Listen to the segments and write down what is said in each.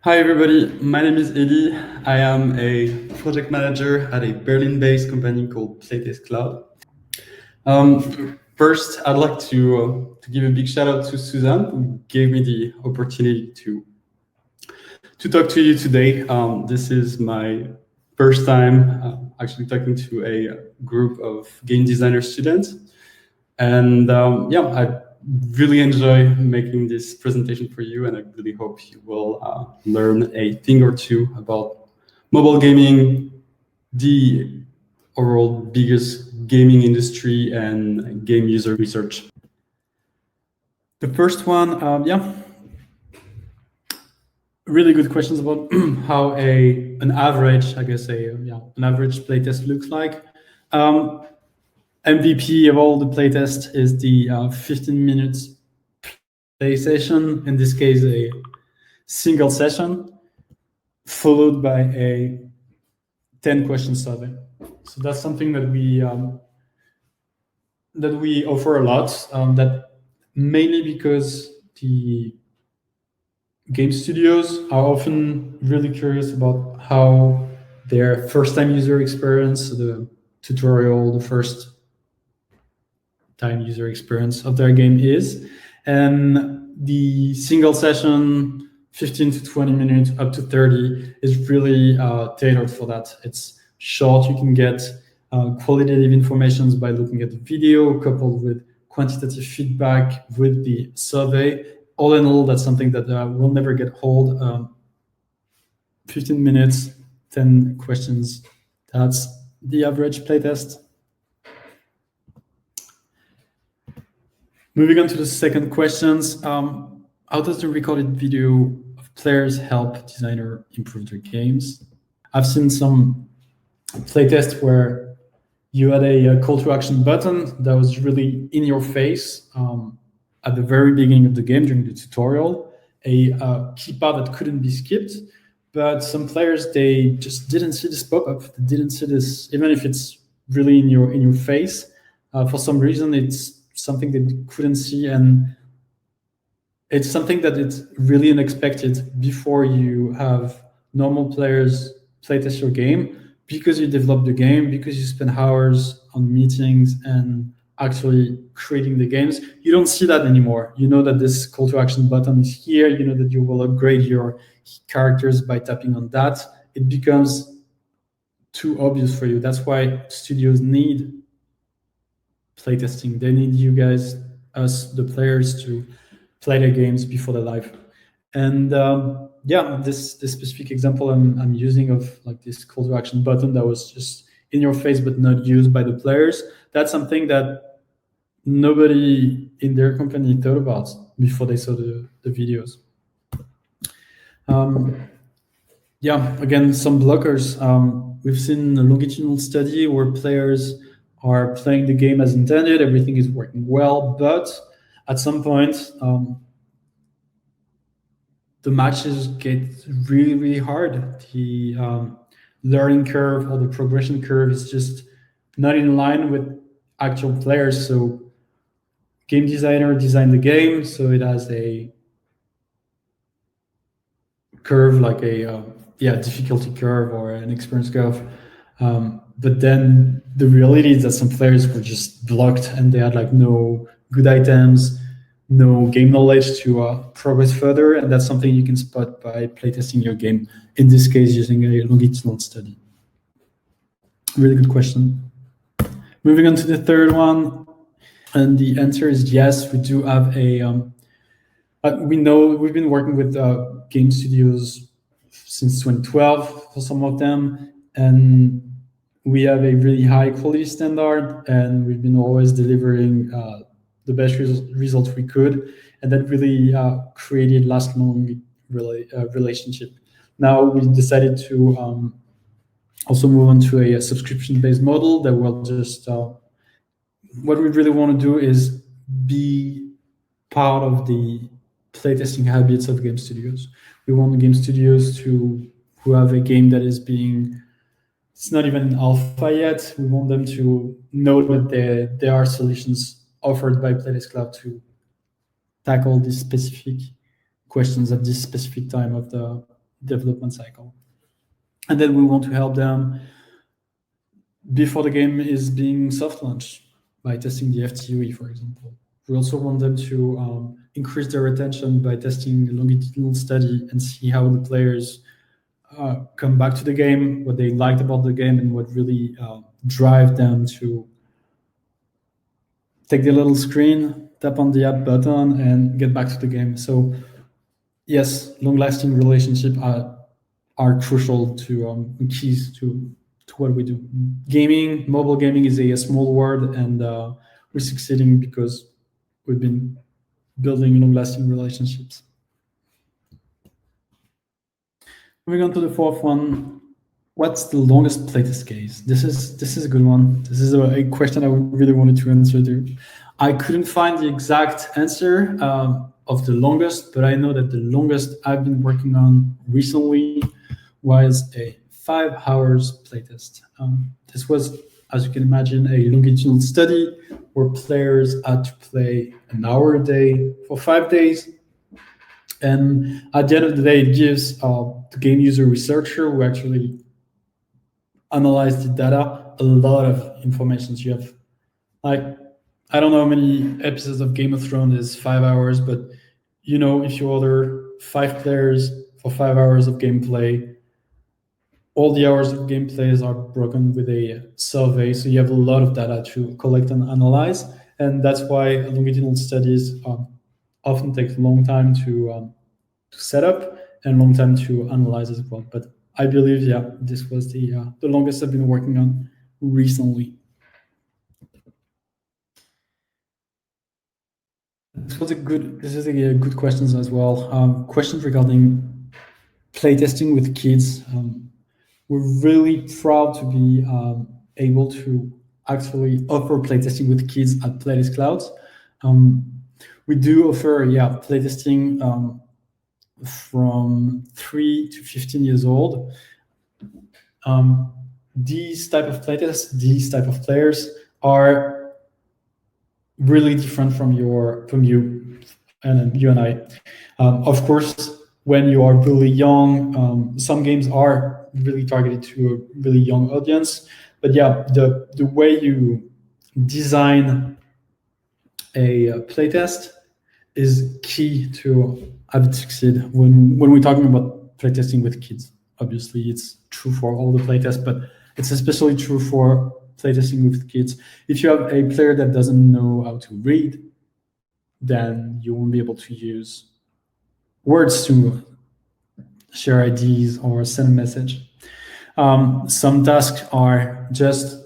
Hi everybody, my name is Elie. I am a project manager at a Berlin-based company called PlaytestCloud. First, I'd like to give a big shout out to Suzanne, who gave me the opportunity to talk to you today. This is my first time actually talking to a group of game designer students. And I really enjoy making this presentation for you, and I really hope you will learn a thing or two about mobile gaming, the overall biggest gaming industry, and game user research. The first one, really good questions about how an average, an average playtest looks like. MVP of all the playtest is the 15 minutes play session, in this case a single session, followed by a 10-question survey. So that's something that we offer a lot, that mainly because the game studios are often really curious about how their first-time user experience, the tutorial, the first time user experience of their game is. And the single session, 15 to 20 minutes, up to 30, is really tailored for that. It's short, you can get qualitative information by looking at the video, coupled with quantitative feedback with the survey. All in all, that's something that will never get old. 15 minutes, 10 questions, that's the average playtest. Moving on to the second questions, how does the recorded video of players help designer improve their games? I've seen some playtests where you had a call to action button that was really in your face at the very beginning of the game during the tutorial, a key part that couldn't be skipped, but some players, they just didn't see this pop-up, they didn't see this, even if it's really in your face. For some reason, it's something they couldn't see, and it's something that it's really unexpected before you have normal players playtest your game, because you develop the game, because you spend hours on meetings and actually creating the games. You don't see that anymore. You know that this call to action button is here. You know that you will upgrade your characters by tapping on that. It becomes too obvious for you. That's why studios need playtesting. They need you guys, us, the players, to play their games before they're live. And this specific example I'm using of like this call to action button that was just in your face but not used by the players, that's something that nobody in their company thought about before they saw the videos. Again, some blockers. We've seen a longitudinal study where players are playing the game as intended, everything is working well, but at some point, the matches get really, really hard. The learning curve or the progression curve is just not in line with actual players. So game designer designed the game, so it has a curve, like a difficulty curve or an experience curve. But then the reality is that some players were just blocked and they had like no good items, no game knowledge to progress further. And that's something you can spot by playtesting your game, in this case, using a longitudinal study. Really good question. Moving on to the third one. And the answer is yes, we do have we know we've been working with game studios since 2012 for some of them, and we have a really high quality standard, and we've been always delivering the best results we could, and that really created last long relationship. Now we decided to also move on to a subscription-based model that will just what we really want to do is be part of the playtesting habits of game studios. We want the game studios who have a game that is it's not even in alpha yet. We want them to know that there are solutions offered by PlaytestCloud to tackle these specific questions at this specific time of the development cycle. And then we want to help them before the game is being soft launched by testing the FTUE, for example. We also want them to increase their retention by testing a longitudinal study and see how the players come back to the game, what they liked about the game, and what really drive them to take the little screen, tap on the app button, and get back to the game. So yes, long-lasting relationships are crucial to keys to what we do. Gaming, mobile gaming is a small word, and we're succeeding because we've been building long-lasting relationships. Moving on to the fourth one, what's the longest playtest case? This is a good one. This is a question I really wanted to answer to. I couldn't find the exact answer of the longest, but I know that the longest I've been working on recently was a 5 hours playtest. This was, as you can imagine, a longitudinal study where players had to play an hour a day for 5 days. And at the end of the day, it gives the game user researcher who actually analyzed the data a lot of information. So you have, like, I don't know how many episodes of Game of Thrones is 5 hours, but you know, if you order 5 players for 5 hours of gameplay, all the hours of gameplays are broken with a survey. So you have a lot of data to collect and analyze. And that's why longitudinal studies often take a long time to set up and long time to analyze as well. But I believe, yeah, this was the longest I've been working on recently. This is a good questions as well. Questions regarding playtesting with kids. We're really proud to be able to actually offer playtesting with kids at PlaytestCloud. We do offer, playtesting from 3 to 15 years old. These type of playtests, these type of players are really different from you and I. Of course, when you are really young, some games are really targeted to a really young audience. But yeah, the way you design a playtest is key to have it succeed. When we're talking about playtesting with kids, obviously it's true for all the playtests, but it's especially true for playtesting with kids. If you have a player that doesn't know how to read, then you won't be able to use words to share ideas or send a message. Some tasks are just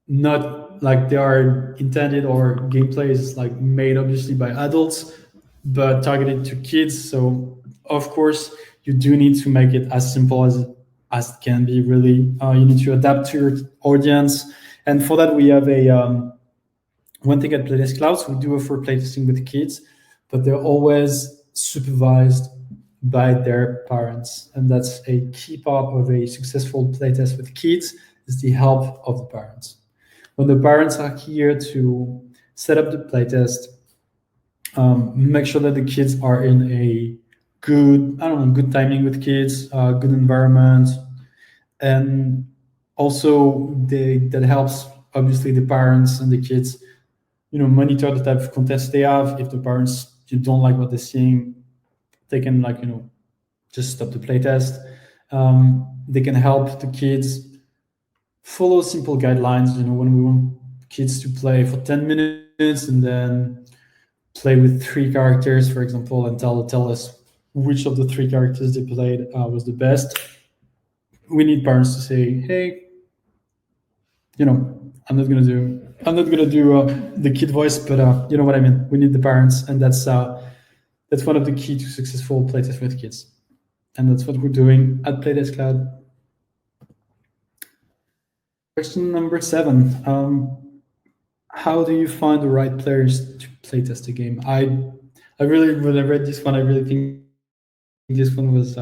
not like they are intended, or gameplay is like made obviously by adults, but targeted to kids. So of course you do need to make it as simple as it can be. Really, you need to adapt to your audience, and for that we have a one thing at PlaytestCloud. So we do offer playtesting with kids, but they're always supervised by their parents, and that's a key part of a successful playtest with kids, is the help of the parents. When the parents are here to set up the playtest, make sure that the kids are in a good timing with kids, good environment, and also that helps obviously the parents and the kids, monitor the type of contest they have. If the parents don't like what they're seeing, they can just stop the playtest. They can help the kids follow simple guidelines. When we want kids to play for 10 minutes and then play with 3 characters, for example, and tell us which of the 3 characters they played was the best, we need parents to say, hey, I'm not gonna do the kid voice, but you know what I mean. We need the parents, and that's one of the key to successful playtest with kids, and that's what we're doing at PlaytestCloud. Question number 7. How do you find the right players to playtest a game? I really, when I read this one, I really think this one was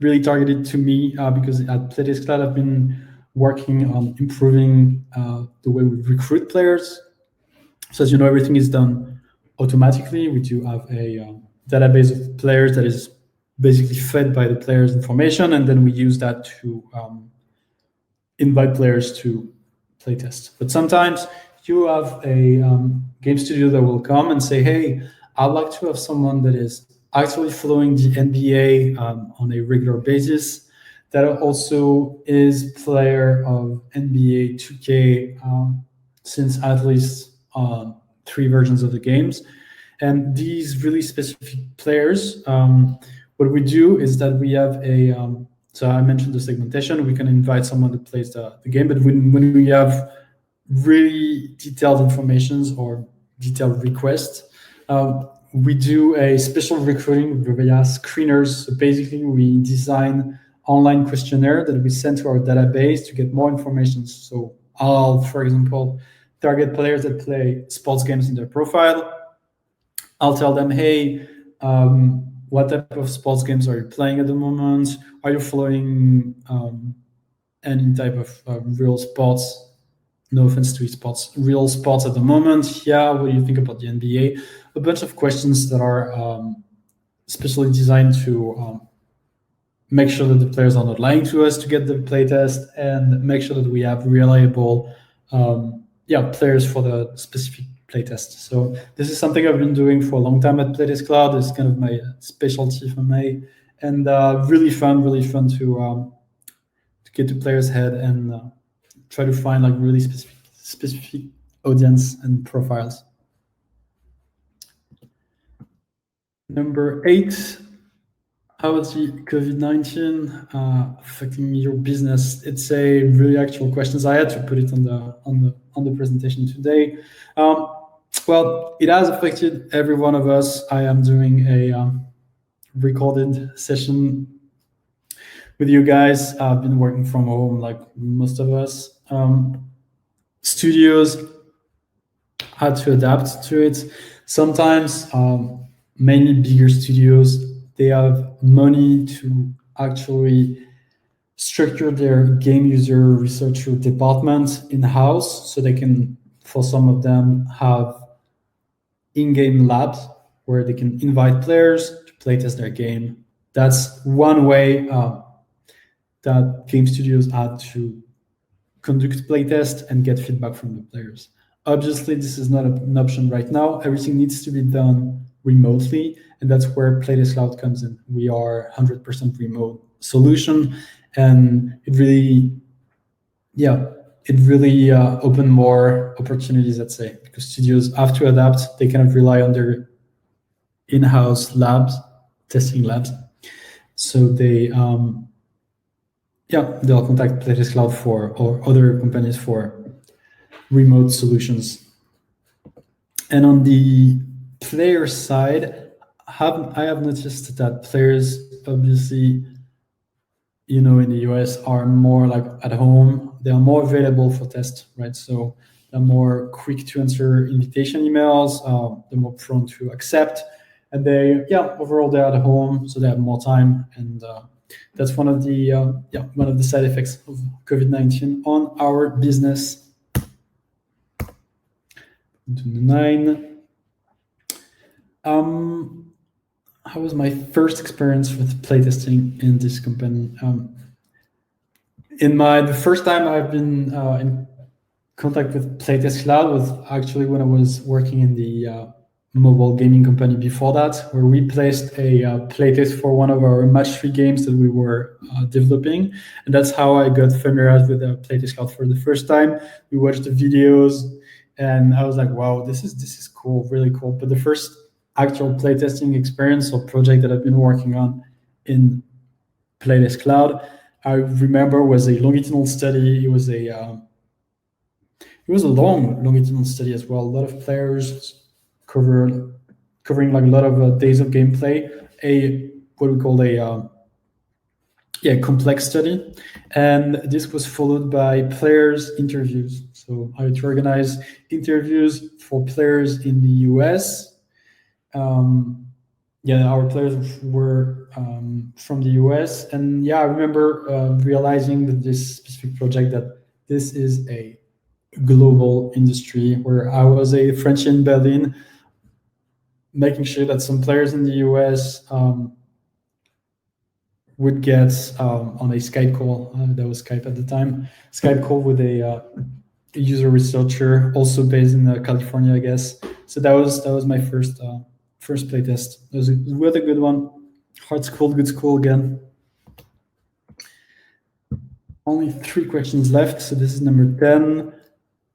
really targeted to me because at PlaytestCloud I've been working on improving the way we recruit players. So as you know, everything is done automatically. We do have a database of players that is basically fed by the players' information, and then we use that to invite players to playtest. But sometimes you have a game studio that will come and say, hey, I'd like to have someone that is actually following the NBA on a regular basis, that also is player of NBA 2K since at least 3 versions of the games. And these really specific players, what we do is that we have a so I mentioned the segmentation. We can invite someone that plays the game, but when we have really detailed informations or detailed requests, we do a special recruiting via screeners. So basically, we design online questionnaire that we send to our database to get more information. So I'll, for example, target players that play sports games in their profile. I'll tell them, hey, what type of sports games are you playing at the moment? Are you following any type of real sports? No offense to esports, real sports at the moment. Yeah, what do you think about the NBA? A bunch of questions that are specially designed to make sure that the players are not lying to us to get the playtest, and make sure that we have reliable players for the specific playtest. So this is something I've been doing for a long time at PlaytestCloud. It's kind of my specialty for me, and really fun to get to players' head and try to find like really specific audience and profiles. Number 8, how is the COVID-19 affecting your business? It's a really actual question. I had to put it on the presentation today. Well, it has affected every one of us. I am doing a recorded session with you guys. I've been working from home like most of us. Studios had to adapt to it. Sometimes many bigger studios, they have money to actually structure their game user researcher department in-house, so they can, for some of them, have in-game labs where they can invite players to playtest their game. That's one way that game studios had to conduct playtest and get feedback from the players. Obviously, this is not an option right now. Everything needs to be done remotely, and that's where PlaytestCloud comes in. We are 100% remote solution, and it really opened more opportunities, let's say, because studios have to adapt. They cannot rely on their in-house labs, testing labs. So they'll contact PlaytestCloud or other companies for remote solutions. And on the player side, I have noticed that players, obviously, in the US, are more like at home. They are more available for test, right? So they're more quick to answer invitation emails. They're more prone to accept, and overall they're at home, so they have more time. And that's one of the side effects of COVID-19 on our business. 9. How was my first experience with playtesting in this company? The first time I've been in contact with PlaytestCloud was actually when I was working in the mobile gaming company before that, where we placed a playtest for one of our match-3 games that we were developing, and that's how I got familiarized with PlaytestCloud for the first time. We watched the videos, and I was like, "Wow, this is cool, really cool." But the first actual playtesting experience or project that I've been working on in PlaytestCloud, I remember, was a longitudinal study. It was a long longitudinal study as well. A lot of players covering like a lot of days of gameplay. What we call a complex study, and this was followed by players interviews. So I had to organize interviews for players in the US. Our players were from the US, and I remember realizing that this specific project, that this is a global industry, where I was a French in Berlin, making sure that some players in the US would get on a Skype call. That was Skype at the time. Skype call with a user researcher, also based in California, I guess. So that was my first playtest. It was a really good one. Hard school, good school again. Only 3 questions left, so this is number 10.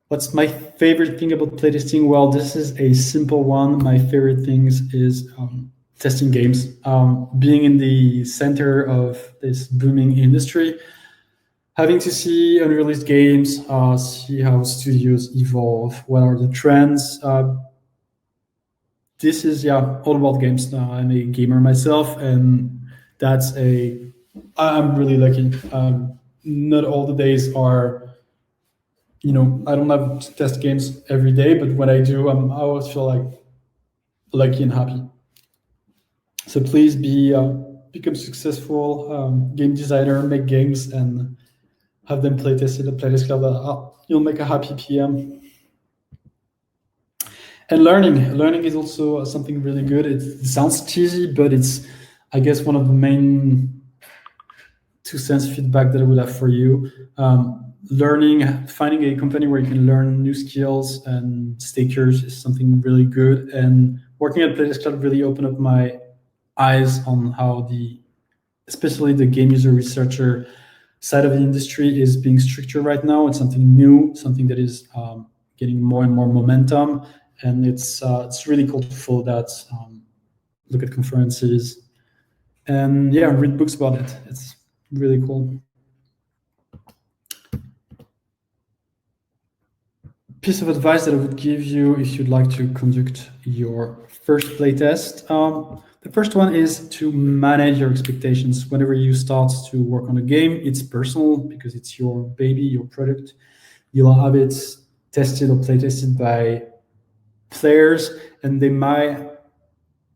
What's my favorite thing about playtesting? Well, this is a simple one. My favorite things is testing games. Being in the center of this booming industry, having to see unreleased games, see how studios evolve, what are the trends. This is all about games. I'm a gamer myself, and I'm really lucky. Not all the days are, I don't have to test games every day, but when I do, I always feel like lucky and happy. So please become successful game designer, make games, and have them play tested at PlaytestCloud. You'll make a happy PM. And learning is also something really good. It sounds cheesy, but it's, I guess, one of the main 2 cents feedback that I would have for you. Learning, finding a company where you can learn new skills and stay curious is something really good. And working at PlaytestCloud really opened up my eyes on how especially the game user researcher side of the industry is being stricter right now. It's something new, something that is getting more and more momentum. And it's really cool to follow that, look at conferences, and read books about it. It's really cool. Piece of advice that I would give you if you'd like to conduct your first playtest. The first one is to manage your expectations. Whenever you start to work on a game, it's personal because it's your baby, your product. You'll have it tested or playtested by players, and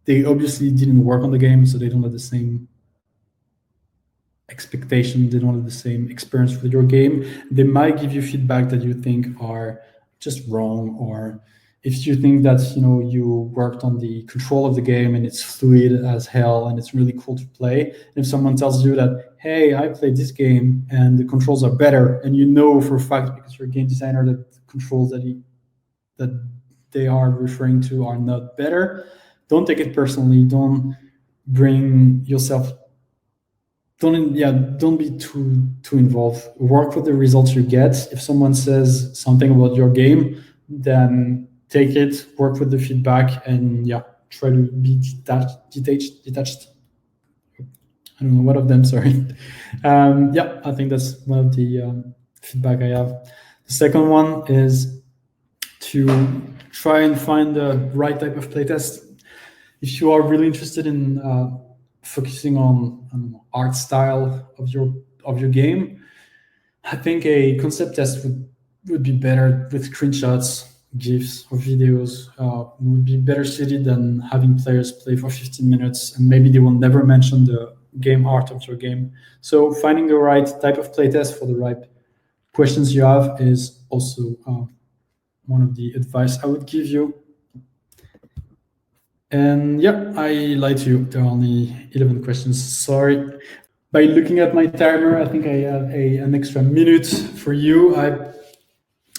they obviously didn't work on the game, so they don't have the same expectation, they don't have the same experience with your game. They might give you feedback that you think are just wrong, or if you think that you worked on the control of the game and it's fluid as hell and it's really cool to play, and if someone tells you that, hey, I played this game and the controls are better, and you know for a fact because you're a game designer that the controls that they are referring to are not better, don't take it personally. Don't bring yourself. Don't be too involved. Work with the results you get. If someone says something about your game, then take it. Work with the feedback, and try to be detached. I don't know what of them. Sorry. I think that's one of the feedback I have. The second one is to try and find the right type of playtest. If you are really interested in focusing on art style of your game, I think a concept test would be better with screenshots, GIFs, or videos. Would be better suited than having players play for 15 minutes and maybe they will never mention the game art of your game. So finding the right type of playtest for the right questions you have is also one of the advice I would give you. And I lied to you. There are only 11 questions. Sorry. By looking at my timer, I think I have an extra minute for you. I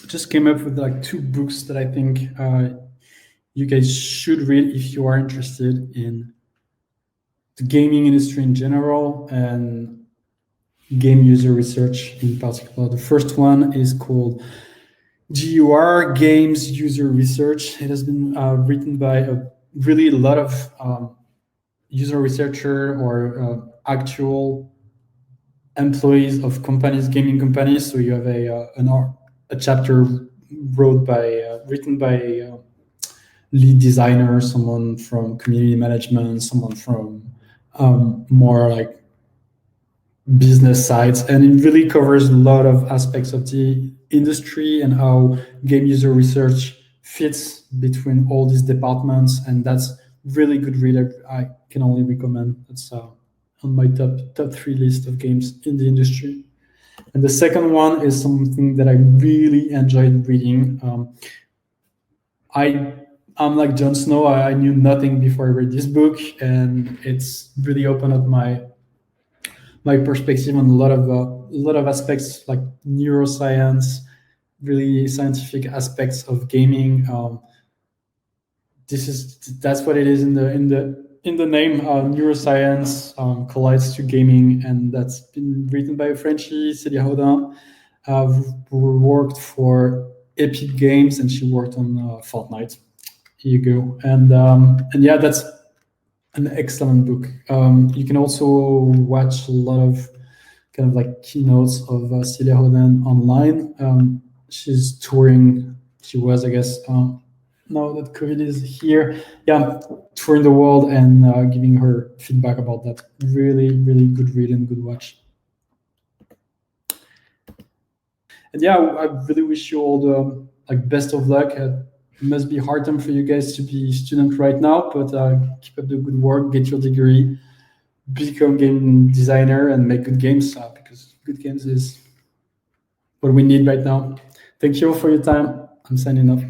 just came up with 2 books that I think you guys should read if you are interested in the gaming industry in general and game user research in particular. The first one is called GUR, Games User Research. It has been written by a lot of user researcher or actual employees of companies, gaming companies. So you have a chapter written by a lead designer, someone from community management, someone from more business sides, and it really covers a lot of aspects of the industry and how game user research fits between all these departments, and that's really good read. I can only recommend. It's on my top 3 list of games in the industry. And the second one is something that I really enjoyed reading. I'm like Jon Snow. I knew nothing before I read this book, and it's really opened up my my perspective on a lot of aspects like neuroscience, really scientific aspects of gaming. That's what it is in the name. Neuroscience collides to gaming, and that's been written by a Frenchie, Célia Rodin, who worked for Epic Games, and she worked on Fortnite. Here you go, and yeah, that's an excellent book. You can also watch a lot of kind of like keynotes of Célia Rodin online. She's touring. She was, I guess, now that COVID is here, yeah, touring the world and giving her feedback about that. Really, really good read and good watch. And yeah, I really wish you all the best of luck. It must be hard time for you guys to be student right now, but keep up the good work, get your degree, become game designer, and make good games because good games is what we need right now. Thank you all for your time. I'm signing off.